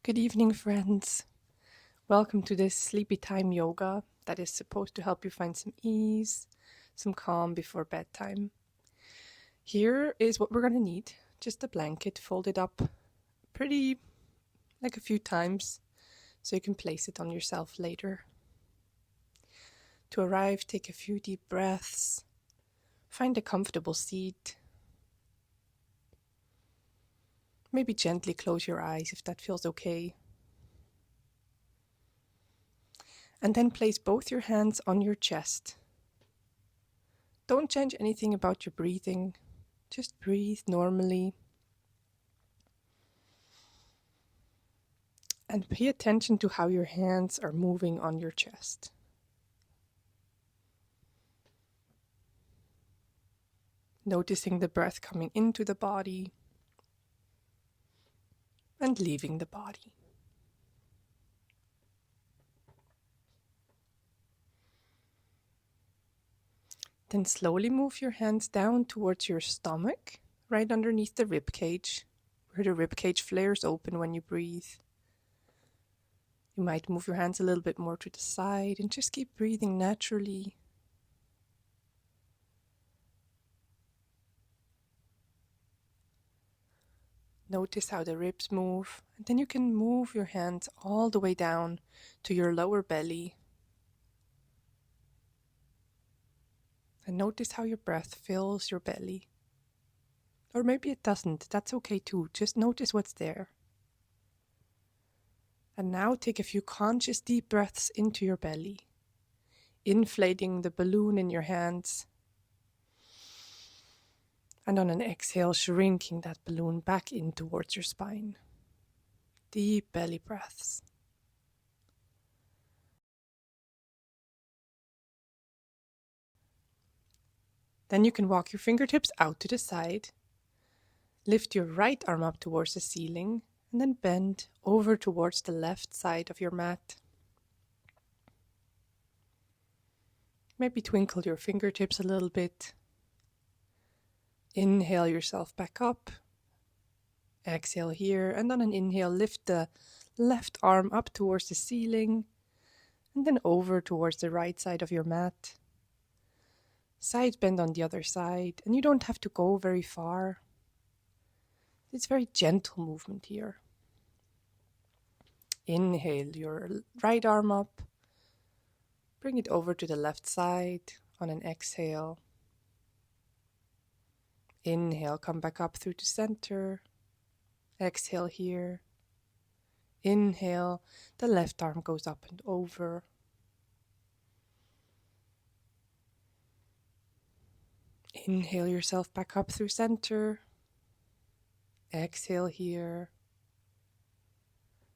Good evening, friends. Welcome to this sleepy time yoga that is supposed to help you find some ease, some calm before bedtime. Here is what we're going to need. Just a blanket folded up pretty like a few times so you can place it on yourself later. To arrive, take a few deep breaths. Find a comfortable seat. Maybe gently close your eyes if that feels okay. And then place both your hands on your chest. Don't change anything about your breathing. Just breathe normally. And pay attention to how your hands are moving on your chest. Noticing the breath coming into the body and leaving the body. Then slowly move your hands down towards your stomach, right underneath the rib cage, where the rib cage flares open when you breathe. You might move your hands a little bit more to the side and just keep breathing naturally. Notice how the ribs move, and then you can move your hands all the way down to your lower belly. And notice how your breath fills your belly. Or maybe it doesn't, that's okay too, just notice what's there. And now take a few conscious deep breaths into your belly, inflating the balloon in your hands. And on an exhale, shrinking that balloon back in towards your spine. Deep belly breaths. Then you can walk your fingertips out to the side. Lift your right arm up towards the ceiling and then bend over towards the left side of your mat. Maybe twinkle your fingertips a little bit. Inhale yourself back up. Exhale here, and on an inhale, lift the left arm up towards the ceiling and then over towards the right side of your mat. Side bend on the other side, and you don't have to go very far. It's very gentle movement here. Inhale your right arm up. Bring it over to the left side on an exhale. Inhale, come back up through to center. Exhale here. Inhale, the left arm goes up and over. Inhale yourself back up through center. Exhale here.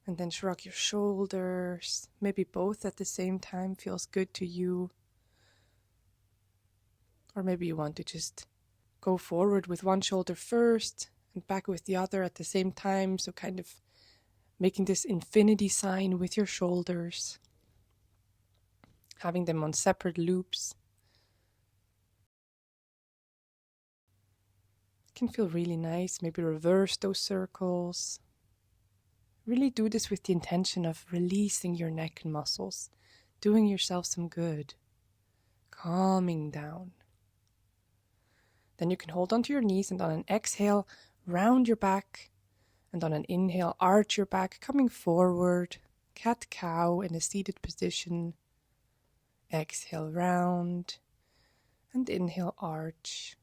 And then shrug your shoulders. Maybe both at the same time feels good to you. Or maybe you want to just go forward with one shoulder first and back with the other at the same time. So kind of making this infinity sign with your shoulders. Having them on separate loops. It can feel really nice. Maybe reverse those circles. Really do this with the intention of releasing your neck and muscles, doing yourself some good, calming down. Then you can hold onto your knees and on an exhale, round your back, and on an inhale, arch your back, coming forward, cat-cow in a seated position. Exhale, round, and inhale, arch.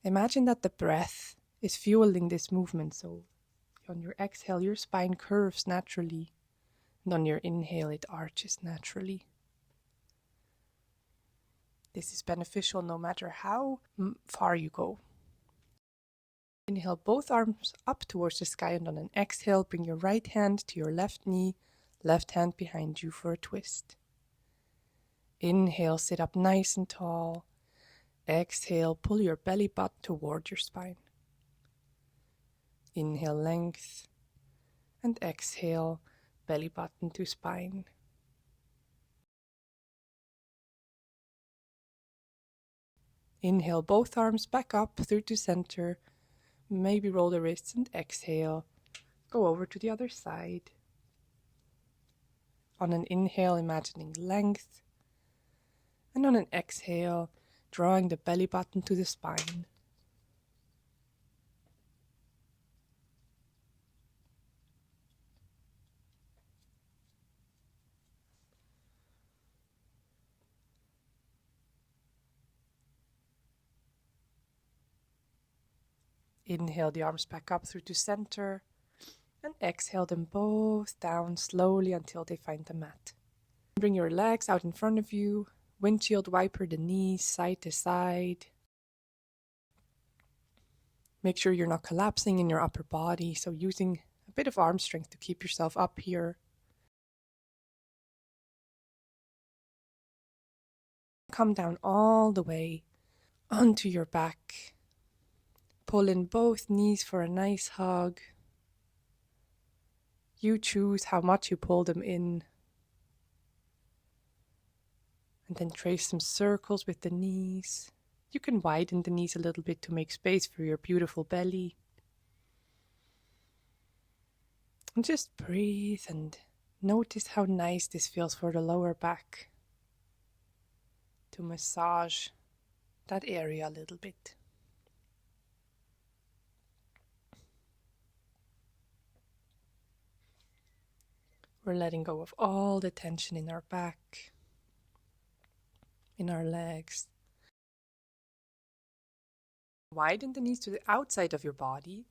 Imagine that the breath is fueling this movement, so on your exhale, your spine curves naturally, and on your inhale, it arches naturally. This is beneficial no matter how far you go. Inhale both arms up towards the sky, and on an exhale, bring your right hand to your left knee, left hand behind you for a twist. Inhale, sit up nice and tall. Exhale, pull your belly button toward your spine. Inhale, length, and exhale, belly button to spine. Inhale, both arms back up through to center. Maybe roll the wrists and exhale. go over to the other side. On an inhale, imagining length. And on an exhale, drawing the belly button to the spine. Inhale the arms back up through to center. And exhale them both down slowly until they find the mat. Bring your legs out in front of you. Windshield wiper the knees side to side. Make sure you're not collapsing in your upper body, so using a bit of arm strength to keep yourself up here. Come down all the way onto your back. Pull in both knees for a nice hug. You choose how much you pull them in. And then trace some circles with the knees. You can widen the knees a little bit to make space for your beautiful belly. And just breathe and notice how nice this feels for the lower back. To massage that area a little bit. We're letting go of all the tension in our back, in our legs. Widen the knees to the outside of your body.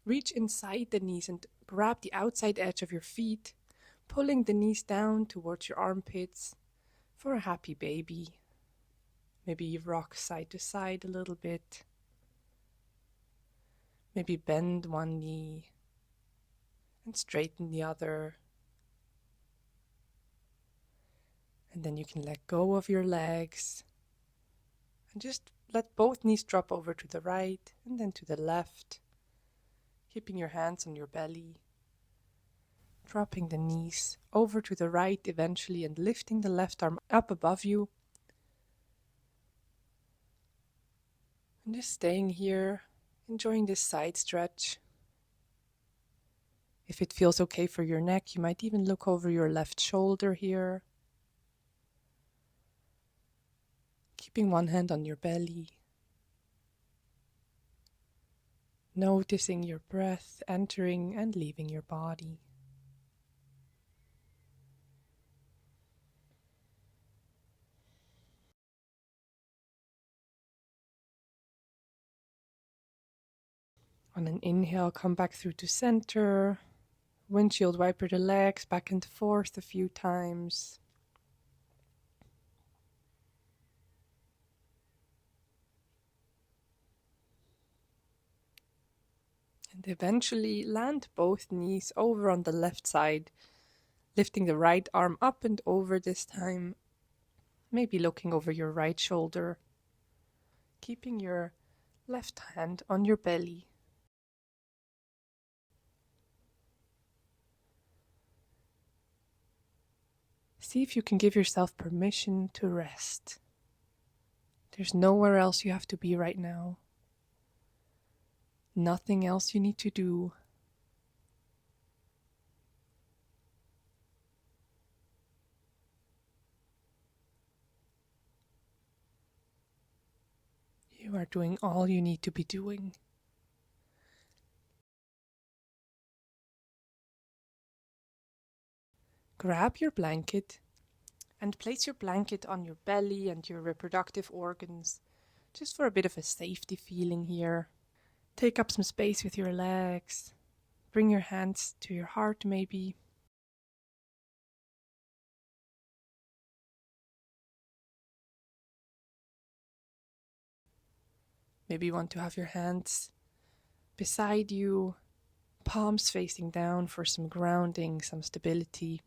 Reach inside the knees and grab the outside edge of your feet, pulling the knees down towards your armpits for a happy baby. Maybe you rock side to side a little bit. Maybe bend one knee and straighten the other. And then you can let go of your legs and just let both knees drop over to the right and then to the left, keeping your hands on your belly, dropping the knees over to the right eventually and lifting the left arm up above you. And just staying here, enjoying this side stretch. If it feels okay for your neck, you might even look over your left shoulder here. Keeping one hand on your belly. Noticing your breath entering and leaving your body. On an inhale, come back through to center. Windshield wiper the legs back and forth a few times. And eventually land both knees over on the left side, lifting the right arm up and over this time. Maybe looking over your right shoulder, keeping your left hand on your belly. See if you can give yourself permission to rest. There's nowhere else you have to be right now. Nothing else you need to do. You are doing all you need to be doing. Grab your blanket and place your blanket on your belly and your reproductive organs, just for a bit of a safety feeling here. Take up some space with your legs. Bring your hands to your heart maybe. Maybe you want to have your hands beside you, palms facing down for some grounding, some stability.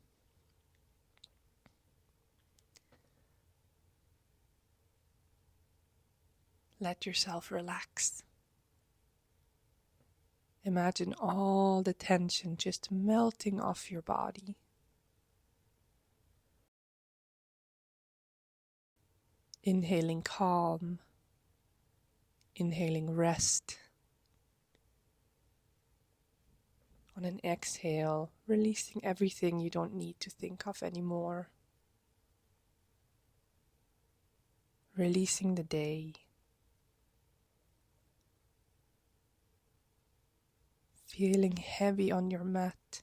Let yourself relax. Imagine all the tension just melting off your body. Inhaling calm. Inhaling rest. On an exhale, releasing everything you don't need to think of anymore. Releasing the day. Feeling heavy on your mat.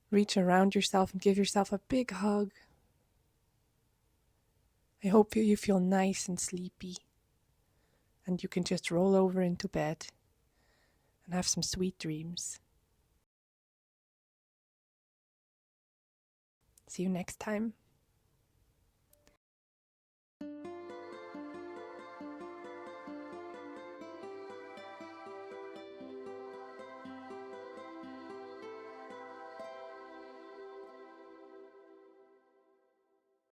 Reach around yourself and give yourself a big hug. I hope you feel nice and sleepy. And you can just roll over into bed and have some sweet dreams. See you next time.